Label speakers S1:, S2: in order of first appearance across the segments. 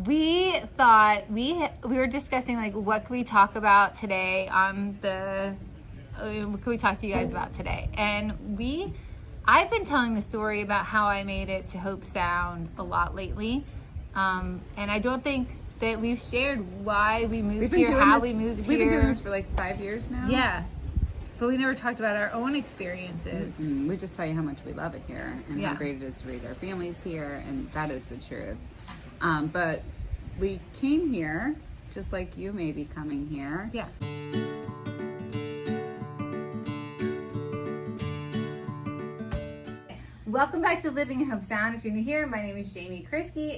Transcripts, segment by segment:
S1: we thought we were discussing like what can we talk about today on the what can we talk to you guys about today, and I've been telling the story about how I made it to Hobe Sound a lot lately, and I don't think that we've shared why we moved here, how we moved here.
S2: We've been doing this for like 5 years now.
S1: Yeah, but we never talked about our own experiences.
S2: We just tell you how much we love it here and how great it is to raise our families here, and that is the truth. But we came here just like you may be coming here.
S1: Yeah. Welcome back to Living in Hobe Sound. If you're new here, my name is Jaime.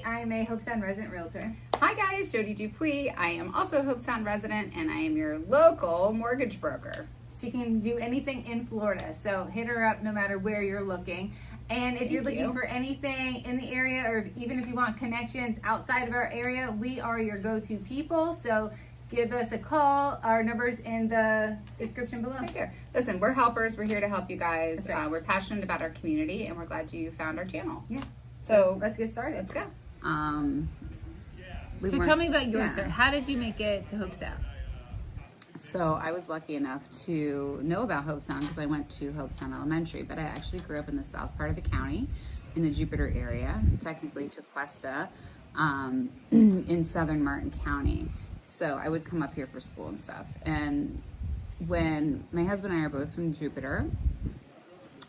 S1: I am a Hobe Sound resident realtor.
S3: Hi guys, Jody Dupuis. I am also a Hobe Sound resident and I am your local mortgage broker.
S1: She can do anything in Florida, so hit her up no matter where you're looking. And if you're looking for anything in the area, or even if you want connections outside of our area, we are your go-to people. So give us a call. Our number's in the description below.
S3: Right there. Listen, we're helpers. We're here to help you guys.
S1: That's right.
S3: We're passionate about our community and we're glad you found our channel.
S1: Yeah.
S3: So
S1: let's get started.
S3: Let's go.
S1: So tell me about your story. How did you make it to Hobe Sound?
S2: So I was lucky enough to know about Hobe Sound because I went to Hobe Sound Elementary, but I actually grew up in the south part of the county in the Jupiter area, technically Tequesta, in southern Martin County. So I would come up here for school and stuff. And when my husband and I are both from Jupiter,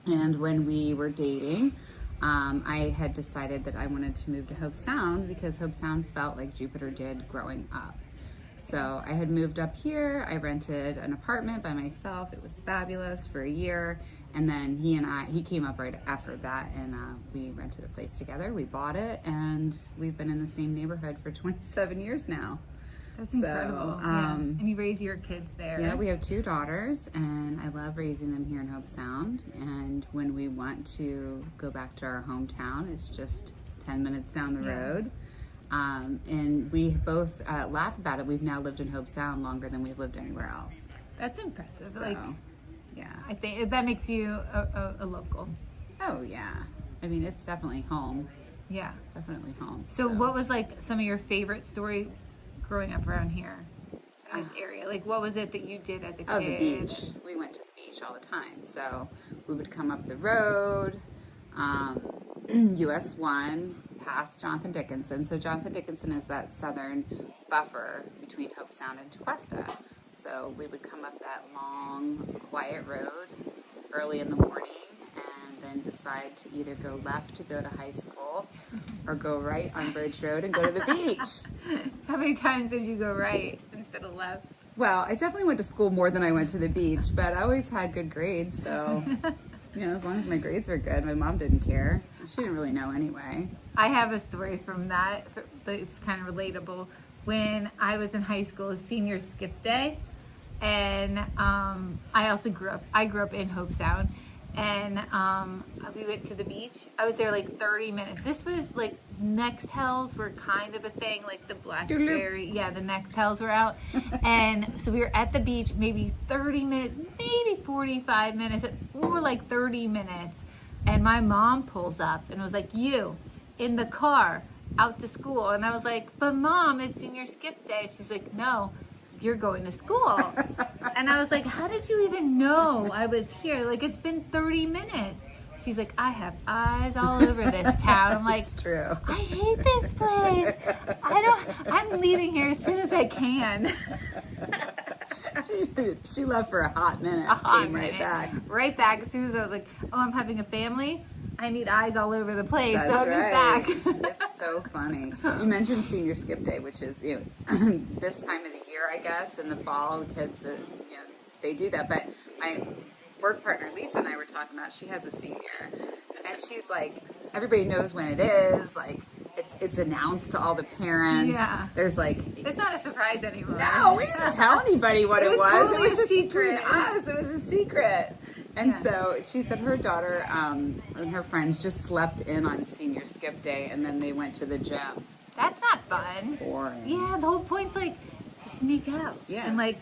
S2: and when we were dating, I had decided that I wanted to move to Hobe Sound because Hobe Sound felt like Jupiter did growing up. So I had moved up here. I rented an apartment by myself. It was fabulous for a year. And then he came up right after that, and we rented a place together. We bought it, and we've been in the same neighborhood for 27 years now.
S1: That's incredible. And you raise your kids there.
S2: Yeah, we have 2 daughters, and I love raising them here in Hobe Sound. And when we want to go back to our hometown, it's just 10 minutes down the road. And we both laugh about it. We've now lived in Hobe Sound longer than we've lived anywhere else.
S1: That's impressive.
S2: So, yeah.
S1: I think that makes you a local.
S2: Oh, yeah. I mean, it's definitely home.
S1: Yeah.
S2: Definitely home.
S1: So what was like some of your favorite story growing up around here in this area? Like what was it that you did as a kid?
S2: Oh, the beach. We went to the beach all the time. So we would come up the road, US 1, past Jonathan Dickinson. So Jonathan Dickinson is that southern buffer between Hobe Sound and Tequesta. So we would come up that long, quiet road early in the morning and then decide to either go left to go to high school or go right on Bridge Road and go to the beach.
S1: How many times did you go right instead of left?
S2: Well, I definitely went to school more than I went to the beach, but I always had good grades, so as long as my grades were good, my mom didn't care. She didn't really know anyway.
S1: I have a story from that, but it's kind of relatable. When I was in high school, senior skip day, and I grew up in Hobe Sound, and we went to the beach. I was there like 30 minutes. This was like Nextels were kind of a thing, like the Blackberry, the Nextels were out. And so we were at the beach maybe 30 minutes, maybe 45 minutes, more like 30 minutes. And my mom pulls up and was like, you, in the car, out to school. And I was like, but Mom, it's senior skip day. She's like, no, you're going to school. And I was like, how did you even know I was here? Like, it's been 30 minutes. She's like, I have eyes all over this town. I'm like,
S2: it's true.
S1: I hate this place. I'm leaving here as soon as I can.
S2: She left for a hot minute. Right back.
S1: Right back. As soon as I was like, oh, I'm having a family. I need eyes all over the place.
S2: That's
S1: so I'll
S2: right.
S1: be back.
S2: It's so funny. You mentioned senior skip day, which is this time of the year, I guess, in the fall. The kids, they do that. But my work partner Lisa and I were talking about. She has a senior, and she's like, everybody knows when it is. Like, it's announced to all the parents.
S1: Yeah.
S2: There's like,
S1: it's not a surprise anymore.
S2: No, we didn't tell anybody what it was.
S1: Totally
S2: it was just
S1: secret.
S2: between us. It was a secret. And so she said her daughter and her friends just slept in on senior skip day, and then they went to the gym.
S1: That's not fun.
S2: Boring.
S1: Yeah, the whole point's like to sneak out.
S2: Yeah.
S1: And like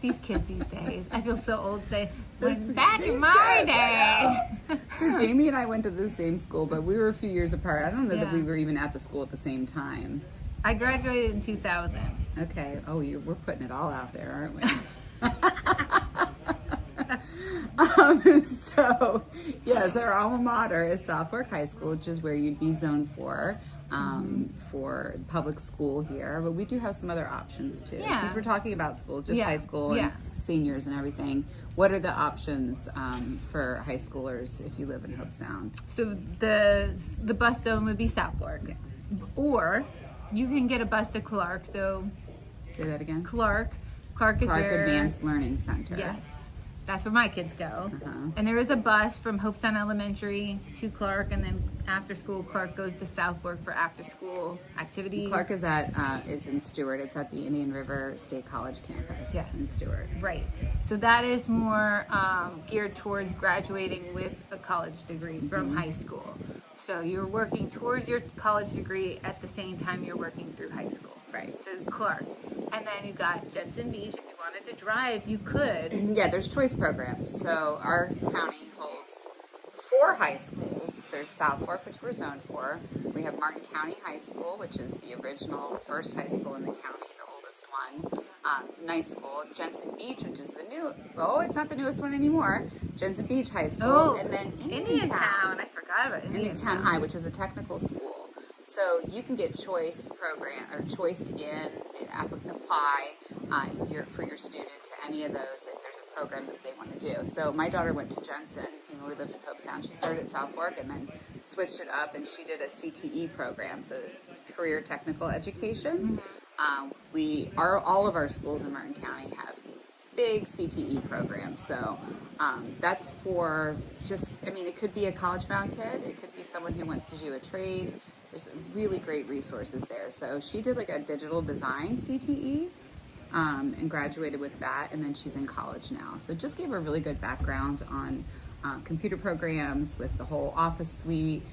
S1: these kids these days, I feel so old saying, when back in my day.
S2: So Jaime and I went to the same school, but we were a few years apart. I don't know that
S1: Yeah.
S2: we were even at the school at the same time.
S1: I graduated in 2000.
S2: Okay. Oh, we're putting it all out there, aren't we? So, yes, our alma mater is Southwark High School, which is where you'd be zone for public school here. But we do have some other options too.
S1: Yeah.
S2: Since we're talking about schools, just
S1: Yeah.
S2: high school
S1: Yeah.
S2: and seniors and everything, what are the options for high schoolers if you live in Hobe Sound?
S1: So the bus zone would be Southwark, or you can get a bus to Clark. So
S2: Say that again.
S1: Clark is
S2: Clark
S1: where
S2: Advanced Learning Center.
S1: Yes, that's where my kids go.
S2: Uh-huh.
S1: And there is a bus from Hobe Sound Elementary to Clark, and then after school, Clark goes to Southwark for after school activities.
S2: Clark is in Stuart. It's at the Indian River State College campus
S1: Yes.
S2: in Stuart.
S1: Right. So that is more geared towards graduating with a college degree from high school. So you're working towards your college degree at the same time you're working through high school.
S2: Right.
S1: So Clark. And then you got Jensen Beach. If you wanted to drive, you could.
S2: Yeah, there's choice programs. So our county holds 4 high schools. There's Southwark, which we're zoned for. We have Martin County High School, which is the original first high school in the county, the oldest one. Nice school. Jensen Beach, which is the new, it's not the newest one anymore. Jensen Beach High School.
S1: Oh,
S2: and then
S1: Indian Town. I forgot about
S2: Indian Town High, which is a technical school. So you can get choice program or choiced in, apply for your student to any of those if there's a program that they want to do. So my daughter went to Jensen. We lived in Hobe Sound. She started at Southwark and then switched it up, and she did a CTE program, so career technical education. All of our schools in Martin County have big CTE programs. So that's for it could be a college-bound kid. It could be someone who wants to do a trade. There's really great resources there. So she did like a digital design CTE and graduated with that, and then she's in college now. So just gave her a really good background on computer programs with the whole Office suite.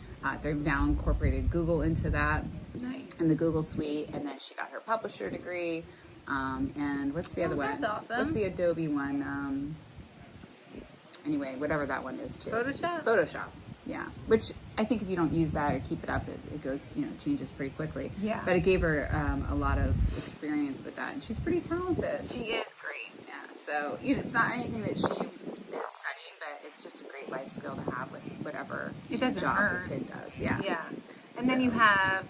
S2: They've now incorporated Google into that.
S1: Nice.
S2: In the Google suite, and then she got her publisher degree. And what's the other one?
S1: That's awesome.
S2: What's the Adobe one? Anyway, whatever that one is too.
S1: Photoshop.
S2: Yeah, which I think if you don't use that or keep it up, it goes, changes pretty quickly.
S1: Yeah.
S2: But it gave her a lot of experience with that, and she's pretty talented.
S1: She is great.
S2: Yeah. So it's not anything that she is studying, but it's just a great life skill to have with whatever
S1: It doesn't
S2: job
S1: hurt.
S2: the kid does. Yeah.
S1: Yeah. And then you have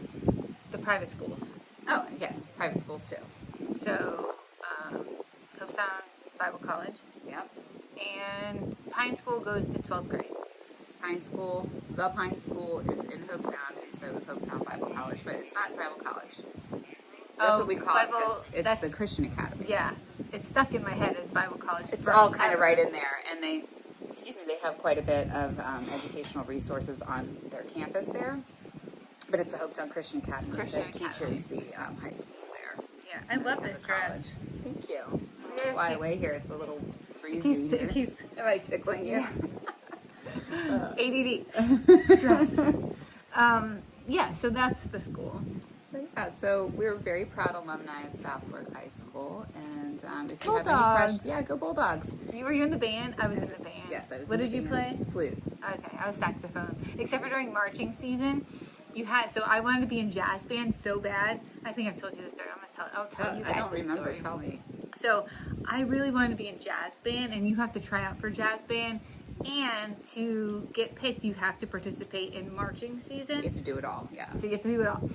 S1: the private schools.
S2: Oh yes, private schools too.
S1: So, Hobe Sound Bible College.
S2: Yep.
S1: And Pine School goes to 12th grade.
S2: The Pine School is in Hobe Sound, and so is Hobe Sound Bible College, but it's not Bible College. That's what we call it, 'cause it's the Christian Academy.
S1: Yeah, it's stuck in my head as Bible College.
S2: It's all kind of right in there, and they have quite a bit of educational resources on their campus there, but it's a Hobe Sound Christian Academy that teaches the high school there.
S1: Yeah, I love this dress.
S2: Thank you. Fly away here, it's a little breezy
S1: It keeps
S2: Am I tickling you?
S1: ADD dress. Yeah, so that's the school.
S2: So we're very proud alumni of Southwark High School, and if you have
S1: Bulldogs.
S2: any questions, go Bulldogs.
S1: Were you in the band? I was in the band.
S2: Yes, I was.
S1: What
S2: in
S1: did
S2: the
S1: you play?
S2: band. Flute.
S1: Okay, I was saxophone. Except for during marching season, so I wanted to be in jazz band so bad. I think I've told you this story. I'll tell you guys
S2: I don't
S1: this
S2: remember.
S1: story.
S2: Tell me.
S1: So I really wanted to be in jazz band, and you have to try out for jazz band. And to get picked, you have to participate in marching season.
S2: You have to do it all. Yeah.
S1: So you have to do it all.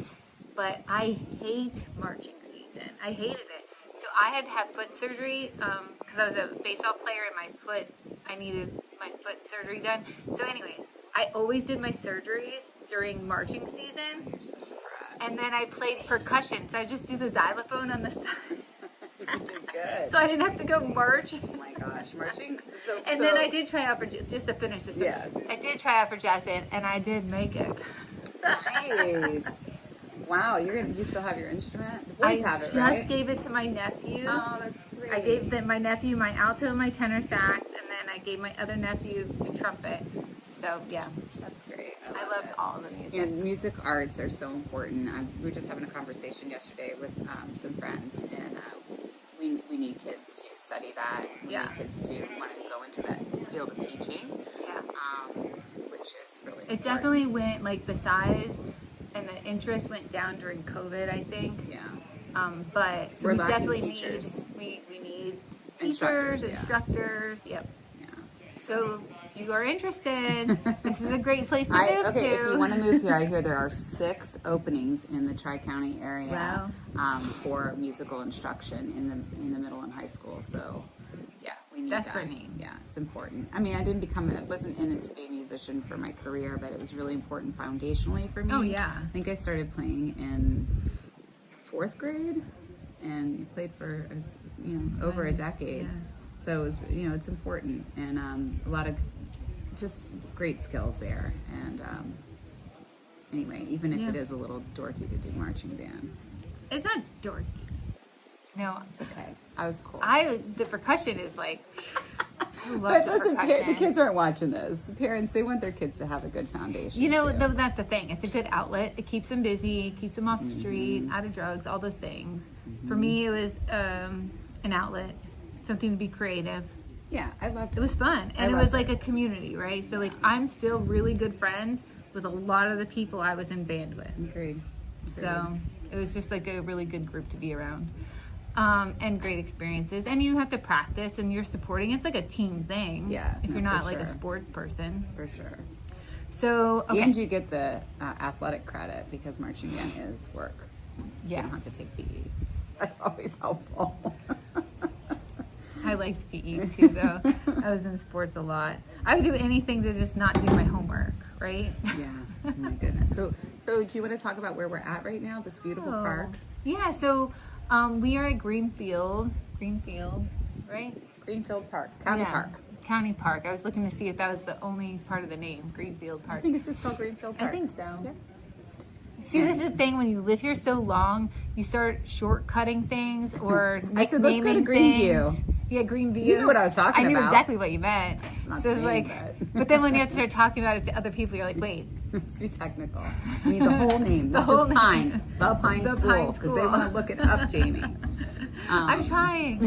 S1: But I hate marching season. I hated it. So I had to have foot surgery because I was a baseball player and I needed my foot surgery done. So anyways, I always did my surgeries during marching season.
S2: You're so brat.
S1: And then I played percussion. So I just do the xylophone on the side.
S2: You did good.
S1: So I didn't have to go march.
S2: Oh my gosh, marching.
S1: And then I did try out for, just to finish this.
S2: Yes.
S1: I did try out for jazz band, and I did make it.
S2: Nice. Wow, you still have your instrument? The boys have it, right?
S1: I just gave it to my nephew.
S2: Oh, that's great.
S1: I gave my nephew my alto and my tenor sax, and then I gave my other nephew the trumpet. So, yeah.
S2: That's great.
S1: I loved all the music.
S2: And music arts are so important. We were just having a conversation yesterday with some friends, and we need kids to study that. We
S1: Yeah.
S2: need kids to want to go into that field of teaching,
S1: Yeah.
S2: which is really
S1: It
S2: important.
S1: definitely went, like, the size and the interest went down during COVID, I think.
S2: Yeah.
S1: But so
S2: We're
S1: we
S2: lacking
S1: definitely
S2: teachers.
S1: need we need
S2: Instructors,
S1: teachers,
S2: yeah.
S1: instructors. Yep.
S2: Yeah.
S1: So if you are interested, this is a great place to move
S2: Okay,
S1: to.
S2: if you want to move here, I hear there are 6 openings in the Tri-County area for musical instruction in the middle and high school. So, yeah, we need
S1: Desperate
S2: that.
S1: need.
S2: Yeah, it's important. I mean, I wasn't in it to be a musician for my career, but it was really important foundationally for me.
S1: Oh, yeah.
S2: I think I started playing in 4th grade and played for, over a
S1: Nice.
S2: decade.
S1: Yeah.
S2: So it was, it's important, and a lot of just great skills there. And anyway, even if
S1: Yeah.
S2: it is a little dorky to do marching band,
S1: It's not dorky. No,
S2: it's okay. I was cool.
S1: the percussion is like. I love
S2: But
S1: the
S2: listen,
S1: percussion.
S2: the kids aren't watching this. The parents, they want their kids to have a good foundation.
S1: You know,
S2: too.
S1: that's the thing. It's a good outlet. It keeps them busy, keeps them off the street, out of drugs, all those things. For me, it was an outlet, something to be creative.
S2: Yeah, I loved
S1: It was fun, and it
S2: loved
S1: was like a community, right? So like I'm still really good friends with a lot of the people I was in band with.
S2: Agreed.
S1: So it was just like a really good group to be around. And great experiences. And you have to practice and you're supporting. It's like a team thing.
S2: Yeah,
S1: If you're
S2: no,
S1: not
S2: for
S1: like a
S2: sure.
S1: sports person.
S2: For sure.
S1: So, okay.
S2: And you get the athletic credit because marching band is work.
S1: Yes.
S2: You don't have to take PE. That's always helpful.
S1: I liked PE too, though. I was in sports a lot. I would do anything to just not do my homework, right?
S2: Yeah. Oh my goodness. So do you want to talk about where we're at right now? This beautiful
S1: Oh.
S2: park.
S1: Yeah, so we are at Greenfield, right?
S2: Greenfield Park. County
S1: Yeah.
S2: Park.
S1: County Park. I was looking to see if that was the only part of the name, Greenfield
S2: I
S1: Park.
S2: think it's just called Greenfield Park.
S1: I think so.
S2: Yeah.
S1: See, this is the thing, when you live here so long, you start shortcutting things or
S2: I said, let's go to
S1: nicknaming
S2: Greenview.
S1: things. Yeah, Greenview.
S2: You knew what I was talking
S1: I knew
S2: about.
S1: exactly what you meant.
S2: It's not
S1: So
S2: the
S1: it's
S2: name,
S1: like,
S2: but-
S1: then when you have to start talking about it to other people, you're like, wait.
S2: Let's be technical. We need the whole name,
S1: The
S2: not
S1: whole
S2: just
S1: name.
S2: Pine. The Pine
S1: The
S2: School,
S1: Pine
S2: because they
S1: School.
S2: want to look it up, Jamie.
S1: I'm trying.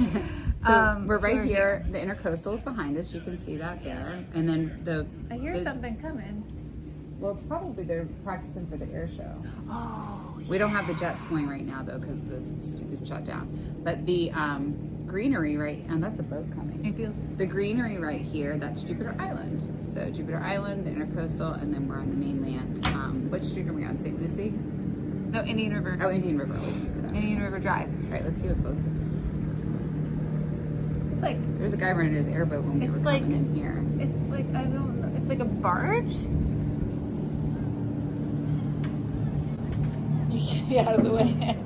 S2: So we're right
S1: we're
S2: here. The Intercoastal is behind us. You can see that there. And then
S1: I hear
S2: the-
S1: something coming.
S2: Well, it's probably they're practicing for the air show.
S1: Oh,
S2: We don't have the jets going right now though because of the stupid shutdown. But the greenery right, and that's a boat coming.
S1: I feel.
S2: The greenery right here, that's Jupiter Island. So Jupiter Island, the Intercoastal, and then we're on the mainland. Which street are we on? St. Lucie?
S1: No, Indian River.
S2: Oh, Indian River. Always mix it up.
S1: Indian River Drive.
S2: All right, let's see what boat this is.
S1: It's like,
S2: There's a guy running his airboat when we
S1: It's
S2: were
S1: like-
S2: coming in here.
S1: it's like, I don't know. It's like a barge? Get out of the way.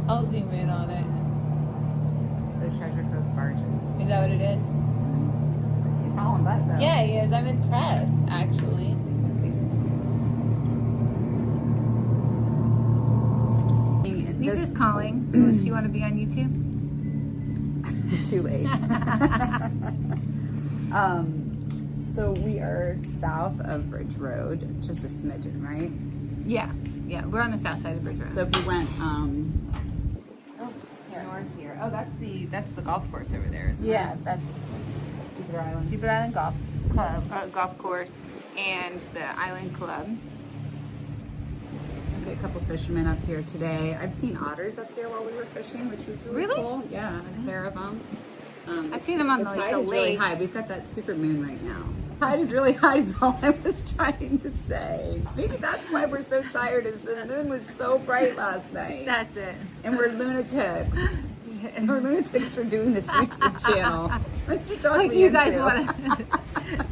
S1: I'll zoom in on it.
S2: The Treasure Coast barges.
S1: Is that what it is?
S2: He's hauling butt though.
S1: Yeah, he is. I'm impressed, actually. Lisa's calling. Does she want to be on YouTube?
S2: Too late. So we are south of Bridge Road, just a smidgen, right?
S1: Yeah. Yeah, we're on the south side of Bridge Road.
S2: So if we went north here. Oh, that's the golf course over there, isn't
S1: yeah,
S2: it?
S1: that's
S2: Jupiter Island.
S1: Jupiter Island Golf Club, golf course, and the Island Club.
S2: Okay, a couple fishermen up here today. I've seen otters up here while we were fishing, which was really,
S1: Really?
S2: cool. Yeah, a pair of them.
S1: I've seen them on the
S2: tide is really
S1: lakes.
S2: high. We've got that super moon right now. Tide is really high is all I was trying to say. Maybe that's why we're so tired is the moon was so bright last night.
S1: That's it.
S2: And we're lunatics. And we're lunatics for doing this YouTube channel. What you talking
S1: Like
S2: me
S1: you guys
S2: into?
S1: want to.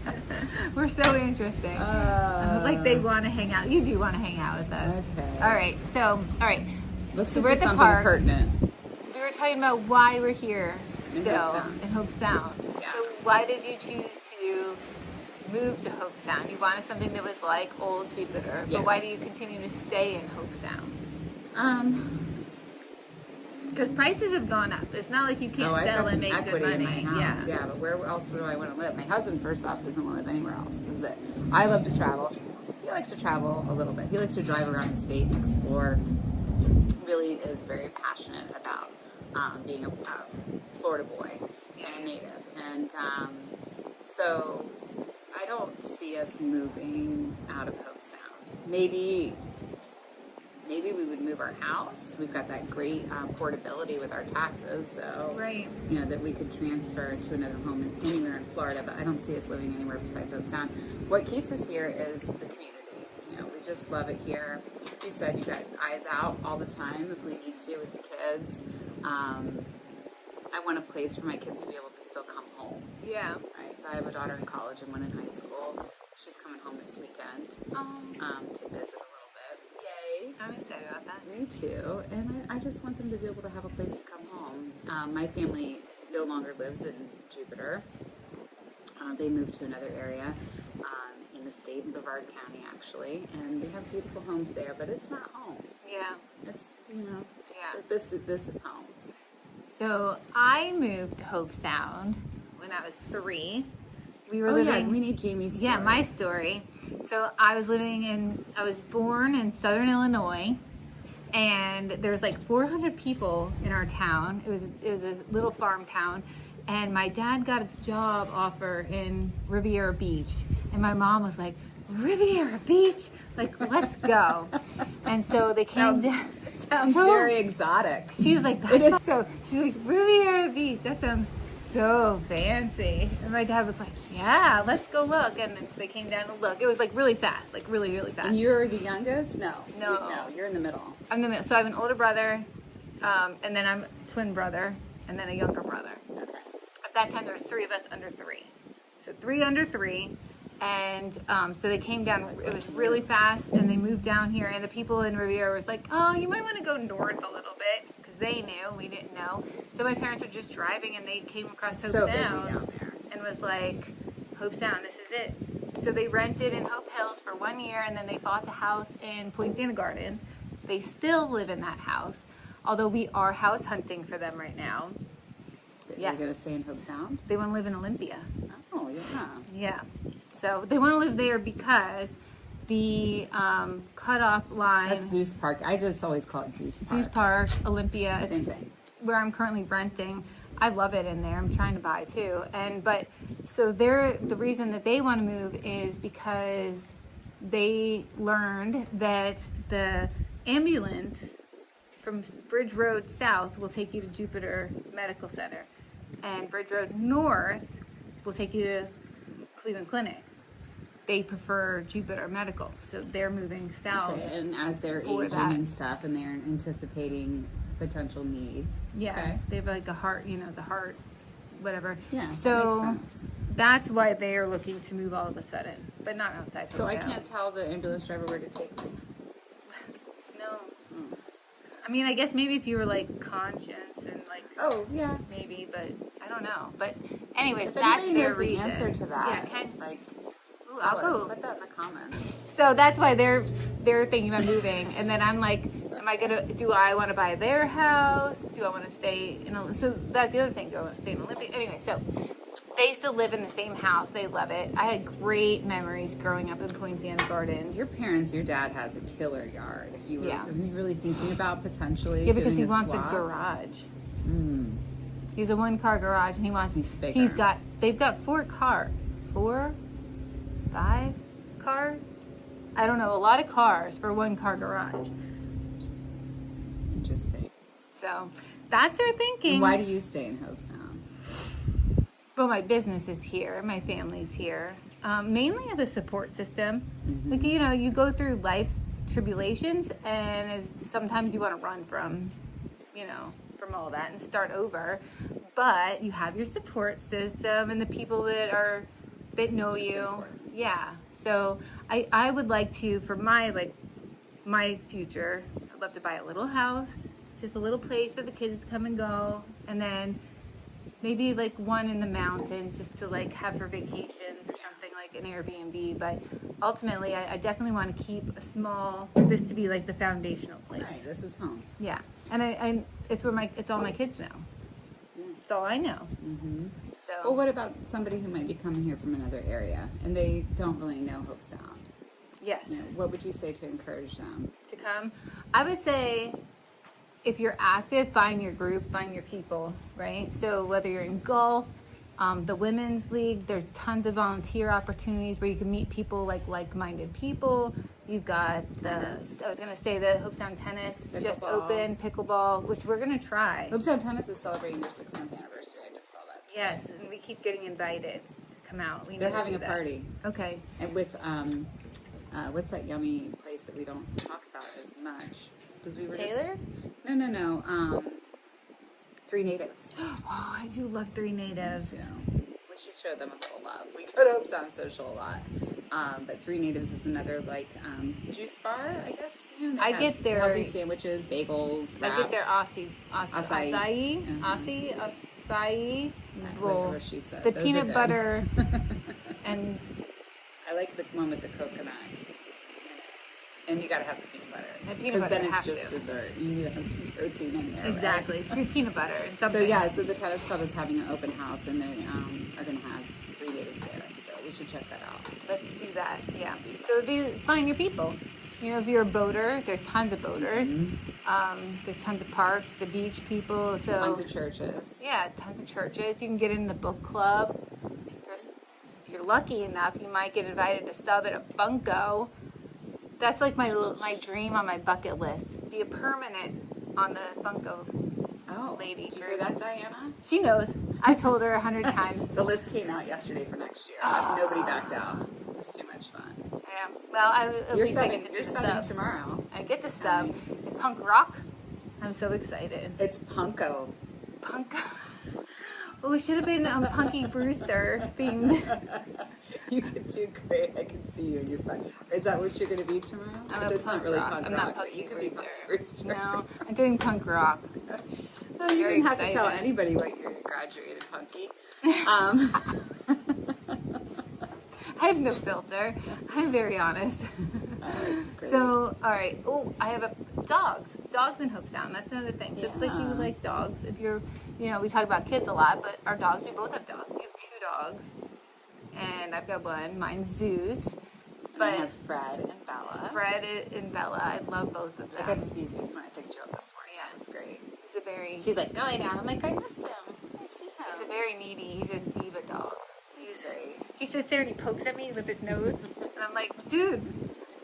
S1: We're so interesting. Like they want to hang out. You do want to hang out with us.
S2: Okay.
S1: All right. So, all right.
S2: Let's
S1: So
S2: get
S1: we're
S2: to
S1: at the
S2: something
S1: park.
S2: pertinent.
S1: We were talking about why we're here
S2: In
S1: still
S2: Hobe Sound.
S1: in Hobe Sound.
S2: Yeah.
S1: So why did you choose to move to Hobe Sound? You wanted something that was like old Jupiter, but why
S2: Yes.
S1: do you continue to stay in Hobe Sound? Because prices have gone up. It's not like you can't
S2: I've
S1: sell
S2: got
S1: and
S2: some
S1: make good
S2: equity
S1: money.
S2: in my house. Yeah, but where else do I want to live? My husband, first off, doesn't want to live anywhere else. This is it. I love to travel. He likes to travel a little bit. He likes to drive around the state and explore. Really is very passionate about being a Florida boy and a native. And so I don't see us moving out of Hobe Sound. Maybe we would move our house. We've got that great portability with our taxes, so
S1: Right.
S2: you know that we could transfer to another home anywhere in Florida. But I don't see us living anywhere besides Hobe Sound. What keeps us here is the community. You know, we just love it here. Like you said, you got eyes out all the time if we need to with the kids. I want a place for my kids to be able to still come home.
S1: Yeah.
S2: Right. So I have a daughter in college and one in high school. She's coming home this weekend to visit a little bit. Yay.
S1: I'm excited about that.
S2: Me too. And I just want them to be able to have a place to come home. My family no longer lives in Jupiter. They moved to another area in the state, in Brevard County, actually. And they have beautiful homes there, but it's not home.
S1: Yeah.
S2: It's, you know,
S1: Yeah.
S2: this is home.
S1: So I moved to Hobe Sound when I was 3. We were
S2: Oh,
S1: living.
S2: yeah, we need Jamie's story.
S1: Yeah, my story. So I was born in Southern Illinois, and there was like 400 people in our town. It was a little farm town, and my dad got a job offer in Riviera Beach, and my mom was like, Riviera Beach, like let's go. And so they came down.
S2: Sounds very exotic.
S1: She was like, that's so. She's like, Riviera Beach. That sounds so fancy. And my dad was like, yeah, let's go look. And they came down to look. It was like really fast, like really, really fast.
S2: And you're the youngest? No.
S1: No.
S2: You're in the middle.
S1: I'm the middle. So I have an older brother, and then I'm a twin brother, and then a younger brother.
S2: Okay.
S1: At that time, there was 3 of us under 3. So 3 under 3. And so they came down. It was really fast, and they moved down here. And the people in Riviera was like, oh, you might want to go north a little bit, because they knew. We didn't know. So my parents were just driving, and they came across Hobe
S2: So
S1: Sound.
S2: busy down there.
S1: And was like, Hobe Sound, this is it. So they rented in Hope Hills for 1 year, and then they bought a house in Poinciana Garden. They still live in that house, although we are house hunting for them right now.
S2: You're
S1: Yes.
S2: going to stay in Hobe Sound?
S1: They want to live in Olympia.
S2: Oh, yeah.
S1: Yeah. So they want to live there because the cutoff line,
S2: That's Zeus Park. I just always call it Zeus Park.
S1: Zeus Park, Olympia,
S2: Same
S1: it's
S2: thing.
S1: where I'm currently renting. I love it in there. I'm trying to buy too. So the reason that they want to move is because they learned that the ambulance from Bridge Road South will take you to Jupiter Medical Center, and Bridge Road North will take you to Cleveland Clinic. They prefer Jupiter Medical, so they're moving south.
S2: Okay, and as they're
S1: for
S2: aging
S1: that.
S2: and stuff, and they're anticipating potential need.
S1: Yeah,
S2: Okay.
S1: they have like a heart, the heart, whatever.
S2: Yeah, that
S1: so
S2: makes sense.
S1: that's why they are looking to move all of a sudden, but not outside.
S2: So I
S1: Hobe Sound.
S2: can't tell the ambulance driver where to take me.
S1: No. I mean, I guess maybe if you were like conscious and like
S2: Oh, yeah.
S1: maybe, but I don't know. But anyways,
S2: If
S1: that's
S2: anybody
S1: their
S2: knows
S1: reason.
S2: the answer to that,
S1: Yeah, can,
S2: like,
S1: ooh,
S2: tell
S1: I'll
S2: us.
S1: go.
S2: Put that in the comments.
S1: So that's why they're thinking about moving, and then I'm like, do I want to buy their house? Do I want to stay so that's the other thing, do I want to stay in Olympia? Anyway, so they still live in the same house. They love it. I had great memories growing up in Poinciana Gardens.
S2: Your dad has a killer yard. If you were
S1: Yeah.
S2: really thinking about potentially
S1: Yeah, because
S2: doing
S1: he
S2: a
S1: wants
S2: swap.
S1: a garage.
S2: Mm.
S1: He's a 1-car garage, and he wants.
S2: It's bigger.
S1: They've got 4 cars, 4, 5 cars. I don't know, a lot of cars for a 1-car garage.
S2: Interesting.
S1: So that's their thinking.
S2: And why do you stay in Hobe Sound?
S1: Well, my business is here. My family's here. Mainly as a support system.
S2: Mm-hmm.
S1: Like, you go through life tribulations, and sometimes you want to run from all that and start over. But you have your support system and the people that know you.
S2: important.
S1: Yeah. So I would like to, for my future, I'd love to buy a little house, just a little place for the kids to come and go, and then maybe like one in the mountains just to like have for vacations or something, like an Airbnb. But ultimately, I definitely want to keep this to be like the foundational place.
S2: Right, this is home.
S1: Yeah, and it's where it's all my kids know.
S2: Yeah.
S1: It's all I know.
S2: Mm-hmm.
S1: So
S2: Well, what about somebody who might be coming here from another area and they don't really know Hobe Sound?
S1: yes,
S2: What would you say to encourage them?
S1: to come, I would say if you're active, find your group, find your people, right? So whether you're in golf, the women's league, there's tons of volunteer opportunities where you can meet people like-minded people. You've got I was gonna say the Hobe Sound tennis just opened, pickleball, which we're gonna try.
S2: Hobe Sound tennis is celebrating their 6th anniversary. I just saw that.
S1: Yes, and we keep getting invited to come out.
S2: They're having a party.
S1: Okay.
S2: And with what's that yummy place that we don't talk about as much? Because we were
S1: Taylor's?
S2: No. Three Natives.
S1: Oh, I do love Three Natives.
S2: Yeah. We should show them a little love. We go to Hobe Sound Social a lot. But Three Natives is another juice bar, I guess. You know,
S1: I get their
S2: healthy sandwiches, bagels, wraps.
S1: I get their acai roll.
S2: Whatever she said.
S1: The
S2: Those
S1: peanut
S2: are
S1: butter and
S2: I like the one with the coconut. And you gotta have the peanut butter.
S1: The peanut
S2: Because
S1: butter
S2: then it's
S1: has
S2: just
S1: to.
S2: dessert. You need to have some protein in there.
S1: exactly peanut butter and
S2: Right?
S1: something.
S2: So the tennis club is having an open house, and they are gonna have Three Natives there. So we should check that out.
S1: Let's do that. Yeah. So find your people. You know, if you're a boater, there's tons of boaters. There's tons of parks, the beach people. So
S2: Tons of churches.
S1: yeah, tons of churches. You can get in the book club. If you're lucky enough, you might get invited to sub at a bunco. That's like my dream on my bucket list. Be a permanent on the bunco.
S2: Oh,
S1: Lady
S2: did you hear that, Diana?
S1: She knows. I told her 100 times.
S2: The list came out yesterday for next year. Nobody backed out. It's too much fun.
S1: Yeah. Well, at
S2: You're
S1: least I get to
S2: You're
S1: do
S2: subbing
S1: sub.
S2: tomorrow.
S1: I get to sub. Punk rock. I'm so excited.
S2: It's Punko.
S1: Punk. Well, we should have been Punky Brewster themed.
S2: You could do great. I can see you. You're fun. Is that what you're going to be tomorrow?
S1: I'm
S2: But
S1: a
S2: that's
S1: punk
S2: not really
S1: rock.
S2: punk
S1: I'm
S2: rock.
S1: not
S2: but
S1: Punky
S2: you could be Punky
S1: Brewster.
S2: Brewster.
S1: No, I'm doing punk rock.
S2: Oh, you
S1: Very
S2: didn't have to tell
S1: excited.
S2: anybody what you're graduated punky.
S1: I have no filter. I'm very honest.
S2: It's great.
S1: So, all right. Oh, I have dogs. Dogs in Hobe Sound. That's another thing. So it's like you
S2: Yeah.
S1: like dogs. If you're, we talk about kids a lot, but our dogs, we both have dogs. You have 2 dogs, and I've got one. Mine's Zeus.
S2: I
S1: But
S2: have Fred and Bella.
S1: Fred and Bella, I love both of them.
S2: I got to see Zeus when I picked you up this morning. Yeah, it was great.
S1: He's a very,
S2: She's like, go lay down. I'm like, I missed him. I see him.
S1: he's a very needy. He's a diva dog.
S2: He's great.
S1: He sits there and he pokes at me with his nose, and I'm like, dude,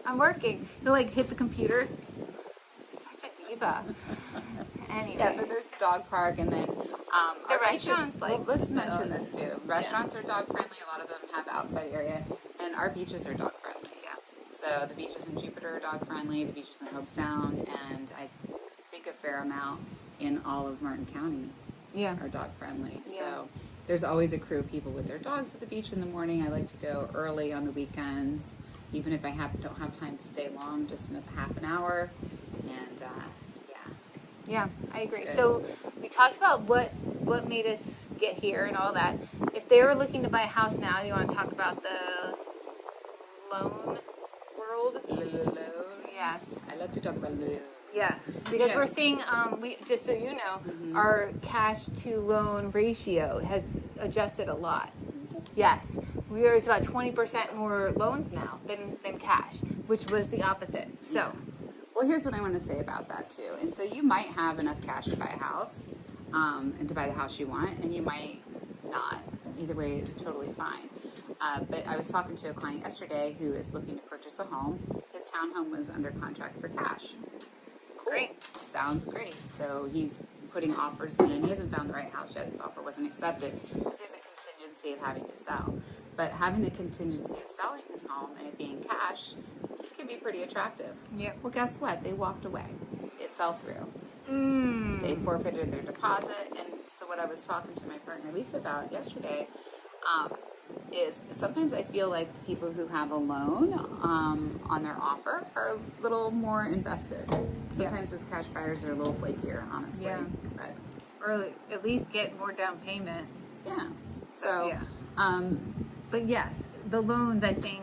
S1: I'm working. He'll hit the computer. Such a diva. Anyway.
S2: Yeah, so there's dog park, and then
S1: The
S2: our
S1: restaurants,
S2: beaches, let's mention
S1: dogs.
S2: this too. Restaurants are dog friendly. A lot of them have outside area, and our beaches are dog friendly.
S1: Yeah.
S2: So the beaches in Jupiter are dog friendly. The beaches in Hobe Sound, and I think a fair amount in all of Martin County
S1: Yeah.
S2: are dog friendly.
S1: Yeah.
S2: So there's always a crew of people with their dogs at the beach in the morning. I like to go early on the weekends, even if I don't have time to stay long, just another half an hour. And
S1: Yeah, I agree.
S2: Good.
S1: So we talked about what made us get here and all that. If they were looking to buy a house now, you want to talk about the loan world? Yes.
S2: I love to talk about loans.
S1: Yes, because
S2: Yeah.
S1: we're seeing, we just so you know, our cash to loan ratio has adjusted a lot. Yes, there's about 20% more loans now than cash, which was the opposite. So,
S2: Well, here's what I want to say about that too. And so you might have enough cash to buy a house, and to buy the house you want, and you might not. Either way is totally fine. But I was talking to a client yesterday who is looking to purchase a home. His townhome was under contract for cash. Cool.
S1: Great.
S2: Sounds great. So he's putting offers in. He hasn't found the right house yet. His offer wasn't accepted because he has a contingency of having to sell. But having the contingency of selling his home and it being cash can be pretty attractive.
S1: Yep.
S2: Well, guess what? They walked away. It fell through.
S1: Mm.
S2: They forfeited their deposit. And so what I was talking to my partner Lisa about yesterday is sometimes I feel like the people who have a loan on their offer are a little more invested. Sometimes as cash buyers are a little flakier, honestly.
S1: Yeah.
S2: But
S1: Or at least get more down payment.
S2: yeah. So
S1: Yeah. But yes, the loans, I think.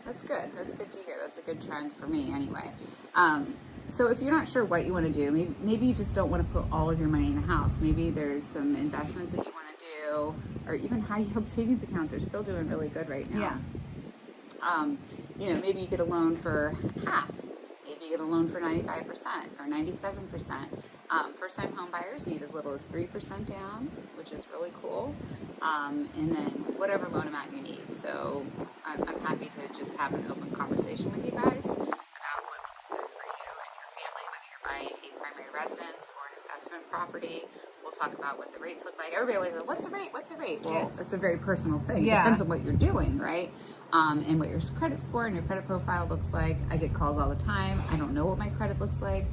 S2: that's good. That's good to hear. That's a good trend for me anyway. So if you're not sure what you want to do, maybe you just don't want to put all of your money in the house. Maybe there's some investments that you want to do, or even high yield savings accounts are still doing really good right now.
S1: Yeah.
S2: Maybe you get a loan for half. Maybe you get a loan for 95% or 97%. First-time home buyers need as little as 3% down, which is really cool. And then whatever loan amount you need. So I'm happy to just have an open conversation with you guys about what looks good for you and your family, whether you're buying a primary residence or an investment property. We'll talk about what the rates look like. Everybody always says, what's the rate? What's the rate? Well,
S1: Yes.
S2: it's a very personal thing. It
S1: Yeah.
S2: depends on what you're doing, right? And what your credit score and your credit profile looks like. I get calls all the time. I don't know what my credit looks like.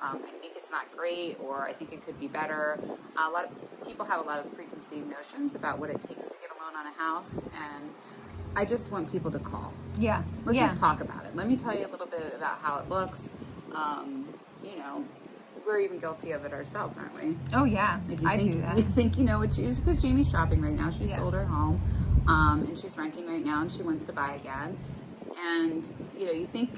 S2: I think it's not great, or I think it could be better. A lot of people have a lot of preconceived notions about what it takes to get a loan on a house, and I just want people to call.
S1: Yeah.
S2: Let's
S1: yeah.
S2: just talk about it. Let me tell you a little bit about how it looks. You know, we're even guilty of it ourselves, aren't we?
S1: Oh yeah,
S2: If you
S1: I
S2: think,
S1: do that.
S2: You think you know what she is, because Jamie's shopping right now. She
S1: Yeah.
S2: sold her home, and she's renting right now, and she wants to buy again. And you know, you think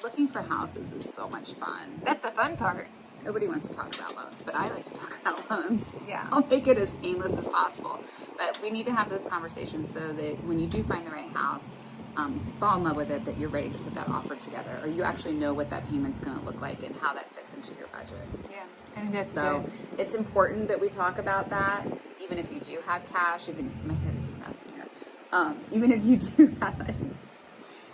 S2: looking for houses is so much fun.
S1: That's the fun part.
S2: Nobody wants to talk about loans, but I like to talk about loans.
S1: Yeah.
S2: I'll make it as painless as possible. But we need to have those conversations so that when you do find the right house, fall in love with it, that you're ready to put that offer together, or you actually know what that payment's going to look like and how that fits into your budget.
S1: Yeah. I think that's
S2: So
S1: good.
S2: it's important that we talk about that, even if you do have cash. Even my hair is a mess in here. Even if you do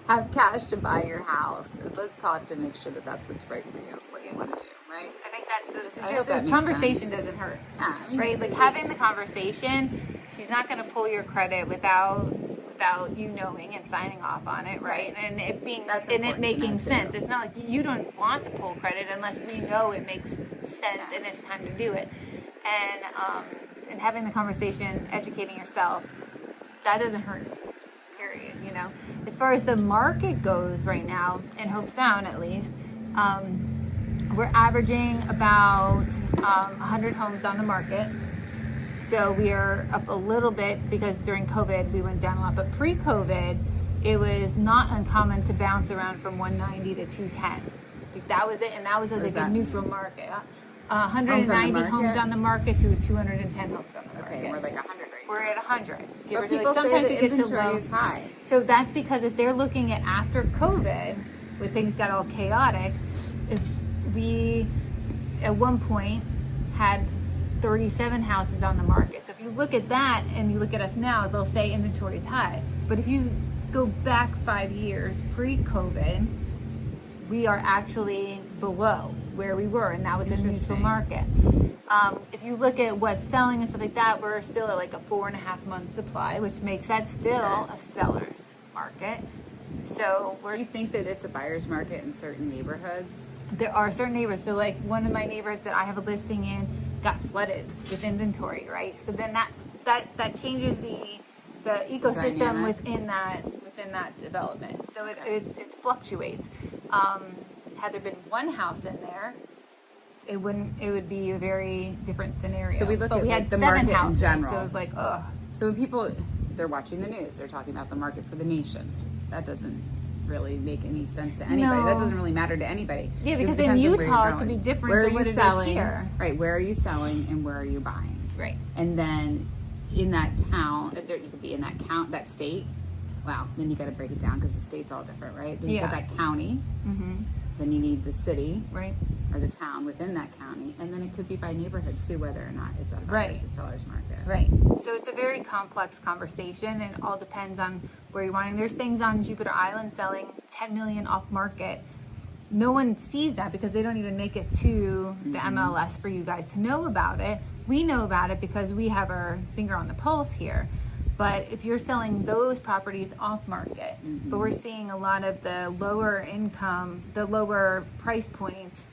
S2: have cash to buy your house, let's talk to make sure that that's what's right for you, what you want to do, right?
S1: I think that's
S2: I hope that
S1: the
S2: makes
S1: conversation
S2: sense.
S1: doesn't hurt.
S2: Yeah, I mean,
S1: Right? Like having the conversation, she's not going to pull your credit without you knowing and signing off on it, right?
S2: Right.
S1: And it being
S2: That's
S1: and it
S2: important to know,
S1: making
S2: too.
S1: sense. It's not like you don't want to pull credit unless we know it makes sense and it's time to do it. And having the conversation, educating yourself, that doesn't hurt. Period. You know, as far as the market goes right now in Hobe Sound, at least, we're averaging about 100 homes on the market. So we are up a little bit because during COVID we went down a lot. But pre-COVID, it was not uncommon to bounce around from 190 to 210. Like that was it, and that was like a
S2: that
S1: neutral market. 190 homes on the market to 210 homes on the market.
S2: Okay, we're like 100 right
S1: We're
S2: now.
S1: at 100. Give or
S2: But
S1: take.
S2: people say
S1: Sometimes
S2: the
S1: it gets to
S2: inventory
S1: low.
S2: is high.
S1: So that's because if they're looking at after COVID, when things got all chaotic, if we at one point had 37 houses on the market. So if you look at that and you look at us now, they'll say inventory is high. But if you go back 5 years pre-COVID, we are actually below where we were, and that was a neutral
S2: Interesting.
S1: market. If you look at what's selling and stuff like that, we're still at like a 4.5 month supply, which makes that still a seller's market. So
S2: Do you think that it's a buyer's market in certain neighborhoods?
S1: there are certain neighborhoods. So like one of my neighborhoods that I have a listing in got flooded with inventory, right? So then that changes the ecosystem
S2: Dynamic.
S1: within that development. So it fluctuates. Had there been one house in there, it would be a very different scenario.
S2: So we look
S1: but
S2: at,
S1: we
S2: like,
S1: had
S2: the
S1: 7
S2: market in
S1: houses,
S2: general.
S1: so it was like, ugh.
S2: So when people, they're watching the news, they're talking about the market for the nation. That doesn't really make any sense to anybody.
S1: No.
S2: That doesn't really matter to anybody.
S1: Yeah,
S2: It
S1: because in
S2: depends on where
S1: Utah
S2: you're
S1: it could be
S2: going.
S1: different
S2: Where
S1: than
S2: are
S1: what
S2: you
S1: it is
S2: selling?
S1: here.
S2: Right, where are you selling and where are you buying?
S1: Right.
S2: And then in that town, you could be in that state. Wow, then you got to break it down because the state's all different, right? Then you got that county.
S1: Mm-hmm.
S2: Then you need the city
S1: Right.
S2: or the town within that county, and then it could be by neighborhood too, whether or not it's a
S1: Right.
S2: buyer's or seller's market.
S1: Right. So it's a very complex conversation, and it all depends on where you're wanting. There's things on Jupiter Island selling 10 million off market. No one sees that because they don't even make it to the MLS for you guys to know about it. We know about it because we have our finger on the pulse here. But if you're selling those properties off market, but we're seeing a lot of the lower income, the lower price points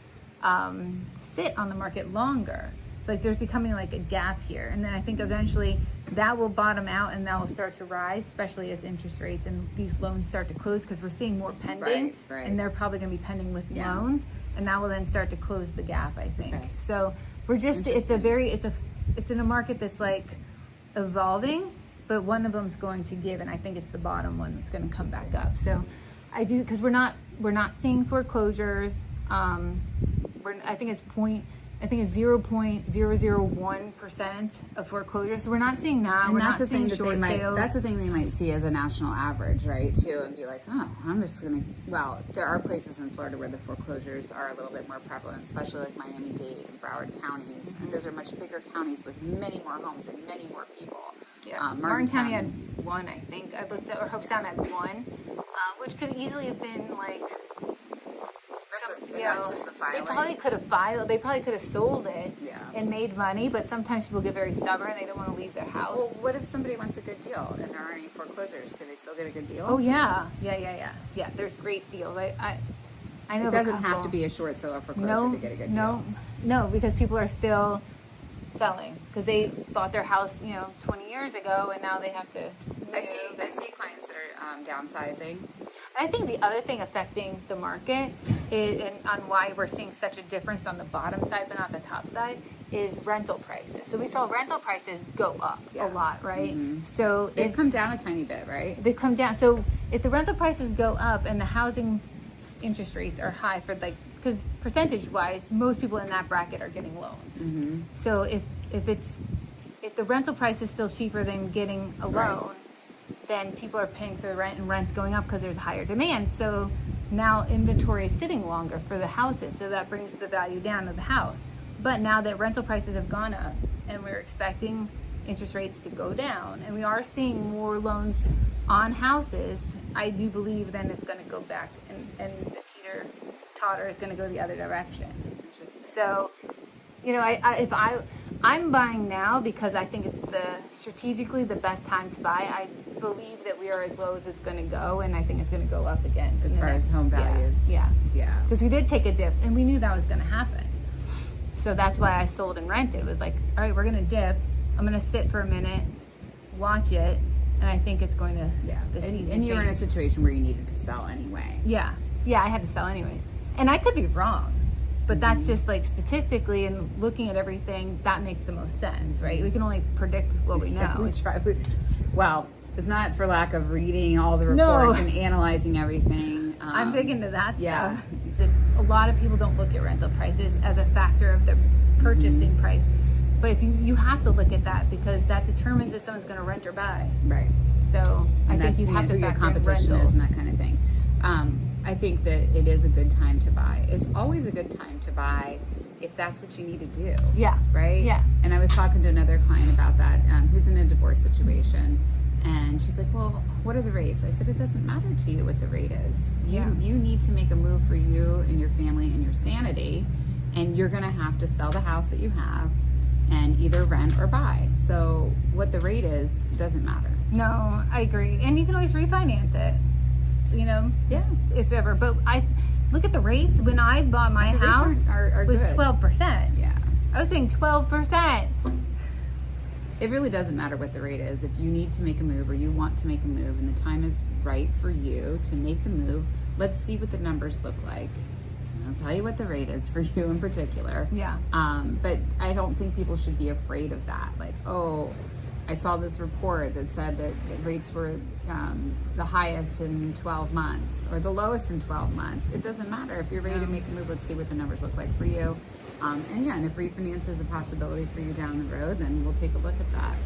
S1: sit on the market longer. It's like there's becoming like a gap here. And then I think eventually that will bottom out and that will start to rise, especially as interest rates and these loans start to close because we're seeing more pending.
S2: Right.
S1: And they're probably going to be pending with
S2: Yeah.
S1: loans. And that will then start to close the gap, I think.
S2: Okay.
S1: So we're just, it's in a market that's like evolving, but one of them's going to give, and I think it's the bottom one that's going to come back up. So I do, because we're not seeing foreclosures. I think it's I think it's 0.001% of foreclosures. So we're not seeing that.
S2: And
S1: we're
S2: that's
S1: not
S2: the thing
S1: seeing
S2: that they
S1: short
S2: might.
S1: sales.
S2: That's the thing they might see as a national average, right? Too, and be like, oh, I'm just gonna. Well, there are places in Florida where the foreclosures are a little bit more prevalent, especially like Miami-Dade and Broward counties. And those are much bigger counties with many more homes and many more people.
S1: Yeah, Martin County had one, I think. I looked at, or Hobe Sound had one, which could easily have been like.
S2: That's just the filing.
S1: They probably could have filed. They probably could have sold it and made money. But sometimes people get very stubborn. They don't want to leave their house.
S2: Well, what if somebody wants a good deal and there aren't any foreclosures? Can they still get a good deal?
S1: Oh yeah. There's great deals. I know.
S2: It doesn't have to be a short sale or foreclosure to get a good deal.
S1: No, because people are still selling because they bought their house, 20 years ago, and now they have to.
S2: I see clients that are downsizing.
S1: I think the other thing affecting the market is, and on why we're seeing such a difference on the bottom side but not the top side, is rental prices. So we saw rental prices go up a lot, right?
S2: Mm-hmm.
S1: So
S2: They've come down a tiny bit, right?
S1: They come down. So if the rental prices go up and the housing interest rates are high for because percentage-wise, most people in that bracket are getting loans.
S2: Mm-hmm.
S1: So if the rental price is still cheaper than getting a loan, then people are paying for the rent, and rent's going up because there's higher demand. So now inventory is sitting longer for the houses, so that brings the value down of the house. But now that rental prices have gone up and we're expecting interest rates to go down, and we are seeing more loans on houses, I do believe then it's going to go back, and the teeter-totter is going to go the other direction.
S2: Interesting.
S1: So, I'm buying now because I think it's strategically the best time to buy. I believe that we are as low as it's going to go, and I think it's going to go up again.
S2: As far as home values.
S1: Yeah.
S2: Because
S1: we did take a dip, and we knew that was going to happen. So that's why I sold and rented. It was like, all right, we're going to dip. I'm going to sit for a minute, watch it, and I think it's going to.
S2: Yeah. And you were in a situation where you needed to sell anyway.
S1: Yeah, I had to sell anyways, and I could be wrong. But that's just like statistically and looking at everything, that makes the most sense, right? We can only predict what we know.
S2: Well, it's not for lack of reading all the reports and analyzing everything.
S1: I'm big into that
S2: yeah.
S1: stuff. A lot of people don't look at rental prices as a factor of the purchasing price. But if you have to look at that because that determines if someone's going to rent or buy.
S2: Right.
S1: So I think you have to
S2: who your
S1: factor in
S2: competition
S1: rentals.
S2: is and that kind of thing. I think that it is a good time to buy. It's always a good time to buy if that's what you need to do.
S1: Yeah.
S2: Right?
S1: Yeah.
S2: And I was talking to another client about that who's in a divorce situation. And she's like, well, what are the rates? I said, it doesn't matter to you what the rate is. You need to make a move for you and your family and your sanity. And you're going to have to sell the house that you have and either rent or buy. So what the rate is doesn't matter.
S1: No, I agree. And you can always refinance it.
S2: Yeah.
S1: If ever. But I look at the rates. When I bought my house,
S2: are
S1: was
S2: good.
S1: 12%.
S2: Yeah.
S1: I was paying 12%.
S2: It really doesn't matter what the rate is. If you need to make a move or you want to make a move and the time is right for you to make the move, let's see what the numbers look like. And I'll tell you what the rate is for you in particular.
S1: Yeah.
S2: But I don't think people should be afraid of that. Like, oh, I saw this report that said that the rates were the highest in 12 months or the lowest in 12 months. It doesn't matter. If you're ready to make a move, let's see what the numbers look like for you. And if refinance is a possibility for you down the road, then we'll take a look at that.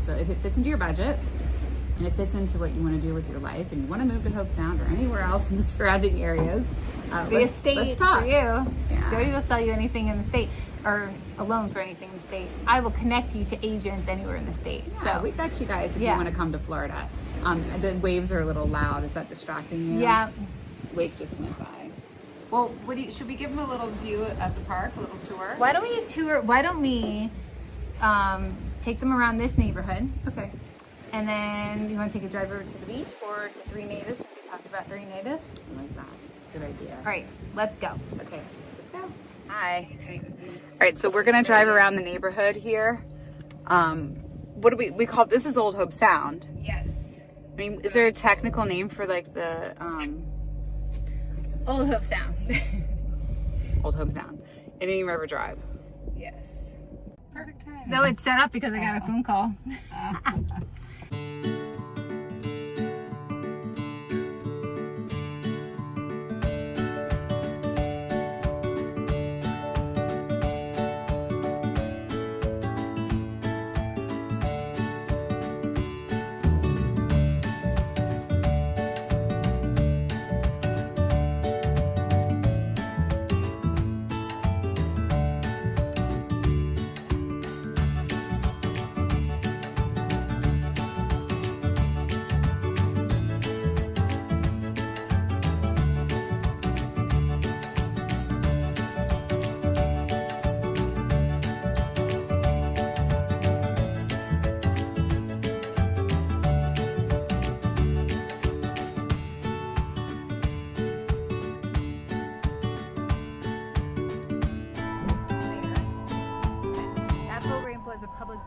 S2: So if it fits into your budget and it fits into what you want to do with your life and you want to move to Hobe Sound or anywhere else in the surrounding areas, let's talk.
S1: For you.
S2: Yeah.
S1: Jody will sell you anything in the state or a loan for anything in the state. I will connect you to agents anywhere in the state.
S2: Yeah,
S1: so
S2: we got you guys if you want to come to Florida. The waves are a little loud. Is that distracting you?
S1: Yeah.
S2: Wake just went by. Well, should we give them a little view at the park, a little tour?
S1: Why don't we take them around this neighborhood?
S2: Okay.
S1: And then you want to take a drive over to the beach or to Three Natives, since we talked about Three Natives?
S2: I like that. It's a good idea.
S1: All right, let's go.
S2: Okay, let's go. Hi. All right, so we're gonna drive around the neighborhood here. What do we call this? Is Old Hobe Sound.
S1: Yes.
S2: I mean, is there a technical name for like the
S1: Old Hobe Sound.
S2: Old Hobe Sound? Indian River Drive.
S1: Yes.
S2: Perfect time.
S1: No, it's shut up because I got a phone call.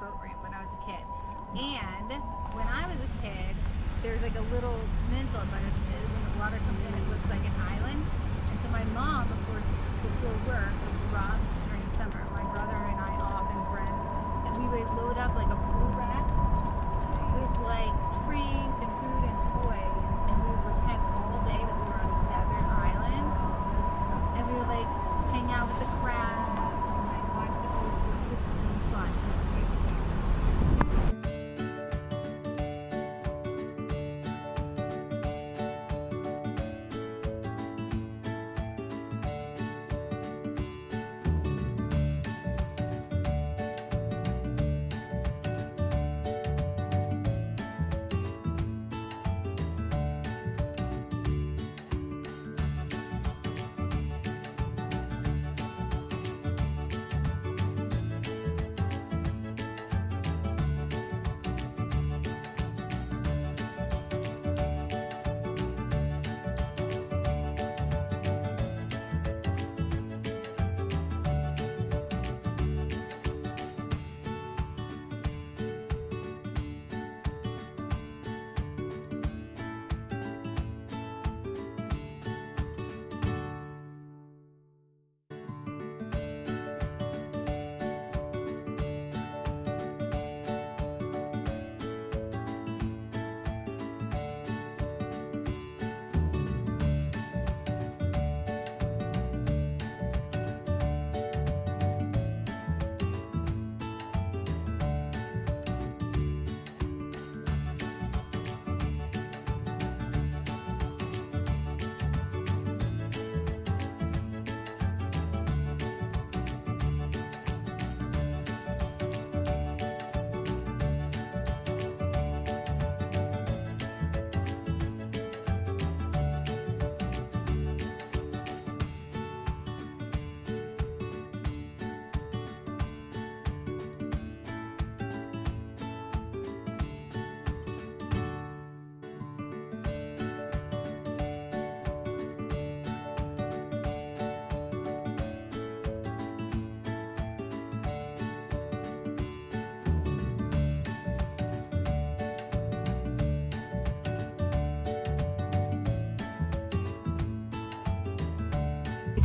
S1: boat ramp when I was a kid. And when I was a kid, there's like a little peninsula, but when the water comes in, it looks like an island. And so my mom, of course, before work, would go out during summer. My brother and I off and friends, and we would load up like a pool rack with like drinks and food and toys, and we would pretend all day that we were on a desert island, and we would like hang out with the crowd and like watch the ocean. It was so fun.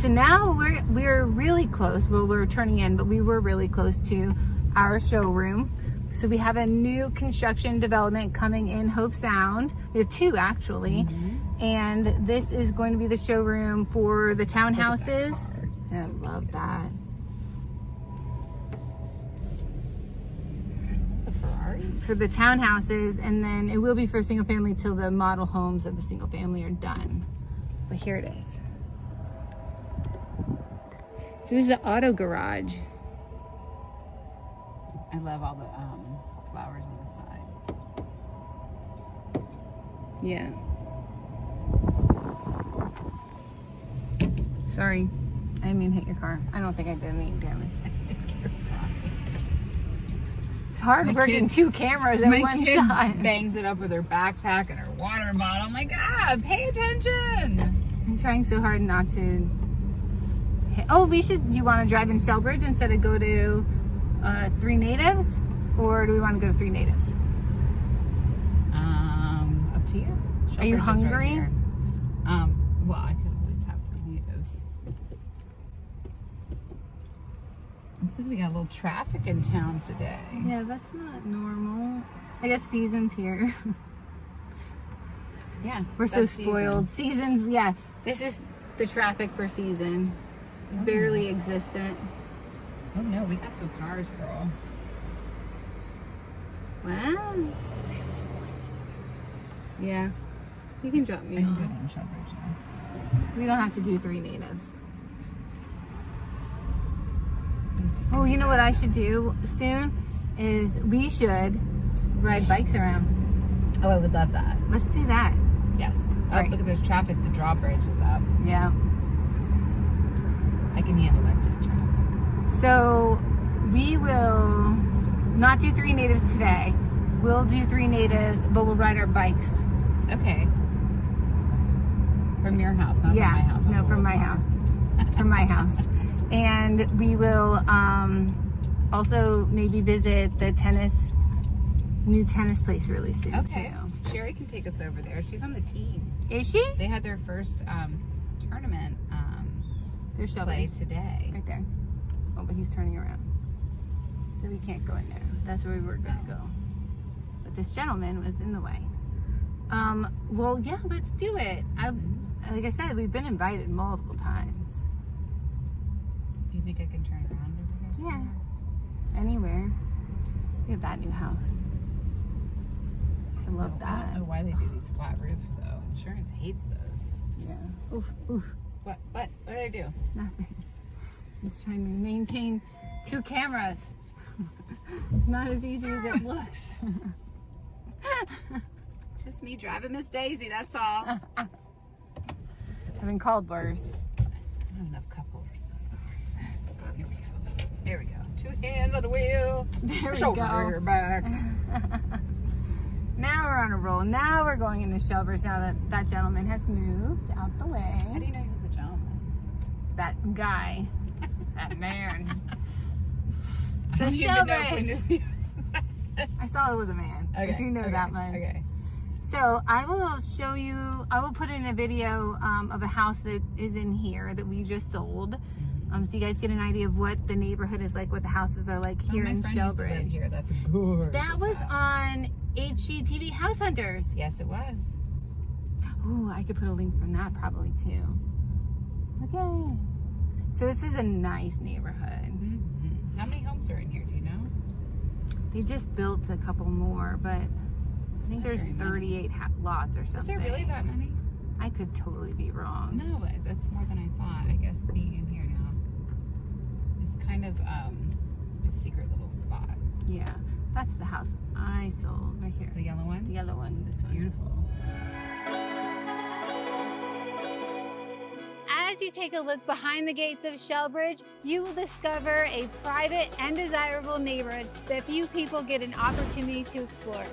S1: So now we're really close. Well, we're turning in, but we were really close to our showroom. So we have a new construction development coming in Hobe Sound. We have two actually. And this is going to be the showroom for the townhouses. I love that.
S2: A Ferrari?
S1: For the townhouses, and then it will be for single family till the model homes of the single family are done. So here it is. So this is the auto garage.
S2: I love all the flowers on the side.
S1: Yeah. Sorry, I didn't mean to hit your car. I don't think I did any damage. It's hard working two cameras in one
S2: kid
S1: shot.
S2: bangs it up with her backpack and her water bottle. Oh my God, pay attention.
S1: I'm trying so hard not to. Oh, do you want to drive in Shellbridge instead of go to Three Natives? Or do we want to go to Three Natives?
S2: Up to you.
S1: Are you
S2: Shellbridge is
S1: hungry?
S2: right here. Well, I could always have burritos. Looks like we got a little traffic in town today.
S1: Yeah, that's not normal. I guess season's here.
S2: Yeah,
S1: We're so
S2: that's
S1: spoiled. Season, yeah. This is the traffic for season. Barely existent.
S2: Oh no, we got some cars, girl.
S1: Wow. Yeah. You can drop me
S2: I'm
S1: off.
S2: good on Shellbridge now.
S1: We don't have to do Three Natives. Oh, you know what I should do soon? Is we should ride bikes around.
S2: Oh, I would love that.
S1: Let's do that.
S2: Yes. Oh,
S1: Right.
S2: look at this traffic. The drawbridge is up.
S1: Yeah.
S2: I can handle that kind of traffic.
S1: So we will not do Three Natives today. We'll do Three Natives, but we'll ride our bikes.
S2: Okay. From your house, not
S1: Yeah,
S2: from my house. That's
S1: no,
S2: a
S1: from
S2: little
S1: my
S2: far.
S1: house. From my house. And we will also maybe visit the new tennis place really soon
S3: Okay.
S1: too.
S3: Sherry can take us over there. She's on the team.
S1: Is she?
S3: They had their first tournament
S1: There's
S3: play
S1: Shellbridge
S3: today.
S1: right there. Oh, but he's turning around, so we can't go in there. That's where we were gonna go, but this gentleman was in the way. Well, yeah, let's do it. Like I said, we've been invited multiple times.
S3: Do you think I can turn around over here?
S1: Yeah, anywhere. Look at that new house. I love
S3: I
S1: that.
S3: don't know why they do these flat roofs though. Insurance hates those.
S1: Yeah. Oof, oof.
S3: What did I do?
S1: Nothing. Just trying to maintain 2 cameras. Not as easy as it looks.
S3: Just me driving Miss Daisy, that's all.
S1: I've been called worse.
S3: I don't have enough cup holders this far. Here we go. There we go. 2 hands on the wheel.
S1: There we
S3: Shoulder
S1: go.
S3: back.
S1: Now we're on a roll. Now we're going into Shellbridge now that that gentleman has moved out the way.
S3: How do you know he was a gentleman?
S1: That guy. That man.
S3: I
S1: So
S3: don't even know if I
S1: Shellbridge.
S3: knew.
S1: I saw it was a man. I do know that much.
S3: Okay.
S1: So I will show you, I will put in a video of a house that is in here that we just sold. So you guys get an idea of what the neighborhood is like, what the houses are like here in
S3: My friend used to live
S1: Shellbridge.
S3: here. That's a gorgeous
S1: That was
S3: house.
S1: on HGTV House Hunters.
S3: Yes, it was.
S1: Ooh, I could put a link from that probably too. Okay. So this is a nice neighborhood.
S3: Mm-hmm. How many homes are in here? Do you know?
S1: They just built a couple more, but I think
S3: Not
S1: there's
S3: very many.
S1: 38 lots or something.
S3: Is there really that many?
S1: I could totally be wrong.
S3: No, but that's more than I thought. I guess being in here now, it's kind of a secret little spot.
S1: Yeah, that's the house I sold right here.
S3: The yellow one?
S1: The yellow one, this one.
S3: Beautiful.
S1: As you take a look behind the gates of Shellbridge, you will discover a private and desirable neighborhood that few people get an opportunity to explore.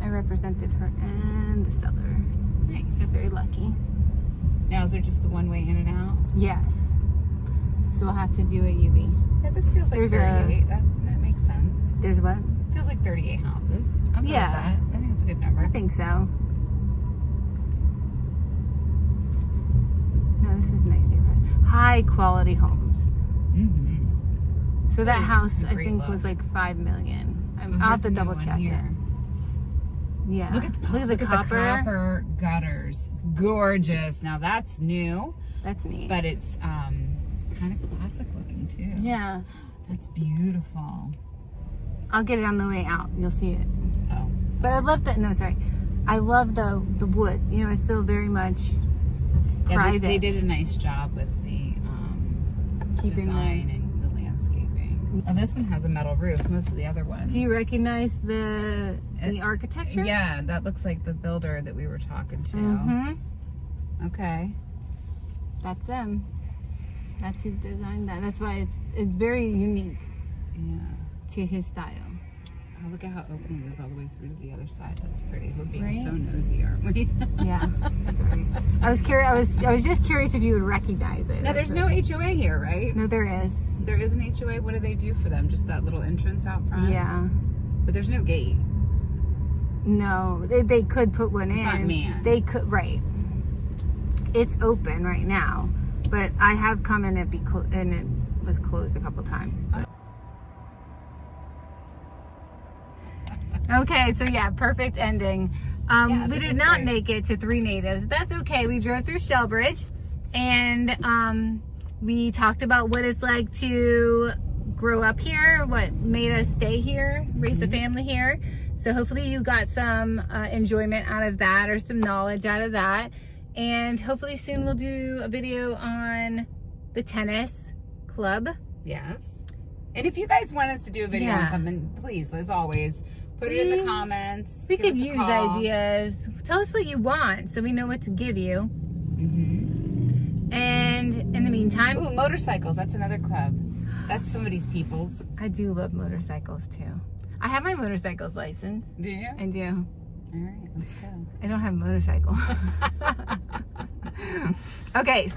S1: I represented her and the seller.
S3: Nice.
S1: Got very lucky.
S3: Now, is there just the one way in and out?
S1: Yes. So we'll have to do a UV.
S3: Yeah, this feels like
S1: There's
S3: 38. That makes sense.
S1: There's what?
S3: Feels like 38 houses. I'm good with
S1: Yeah.
S3: that. I think that's a good number.
S1: I think so. No, this is a nice neighborhood. High quality homes.
S3: Mm-hmm.
S1: So that
S3: Pretty-
S1: house I
S3: great
S1: think
S3: look.
S1: was like 5 million. I'll have
S3: Here's
S1: to
S3: the new
S1: double
S3: one
S1: check it.
S3: here.
S1: Yeah.
S3: Look at the copper gutters. Gorgeous. Now that's new,
S1: That's neat.
S3: but it's kind of classic looking too.
S1: Yeah.
S3: That's beautiful.
S1: I'll get it on the way out. You'll see it.
S3: Oh,
S1: But I love the, no, sorry. I love the wood. You know, it's still very much
S3: yeah,
S1: private.
S3: they did a nice job with the
S1: Keeping
S3: design and the landscaping. Oh, this one has a metal roof. Most of the other ones.
S1: Do you recognize the architecture?
S3: Yeah, that looks like the builder that we were talking to.
S1: Mm-hmm.
S3: Okay.
S1: That's them. That's who designed that. That's why it's very unique
S3: Yeah.
S1: to his style.
S3: Oh, look at how open it is all the way through to the other side. That's pretty. We're being
S1: Right?
S3: so nosy, aren't we?
S1: Yeah, that's right. I was curious. I was just curious if you would recognize it.
S3: Now, there's no HOA here, right?
S1: No, there is.
S3: There is an HOA. What do they do for them? Just that little entrance out front?
S1: Yeah.
S3: But there's no gate.
S1: No, they could put one in.
S3: It's not manned.
S1: They could, right. It's open right now, but I have come in and was closed a couple times. But. Okay, so yeah, perfect ending. We did not make it to 3 Natives. That's okay. We drove through Shellbridge, and we talked about what it's like to grow up here, what made us stay here, raise a family here. So hopefully you got some enjoyment out of that, or some knowledge out of that. And hopefully soon we'll do a video on the tennis club.
S3: Yes. And if you guys want us to do a video on something, please, as always, put it in the comments.
S1: We could use ideas. Tell us what you want so we know what to give you. And in the meantime...
S3: Ooh, motorcycles. That's another club. That's somebody's people's.
S1: I do love motorcycles too. I have my motorcycle's license.
S3: Do you?
S1: I do.
S3: All right, let's go.
S1: I don't have a motorcycle. Okay. So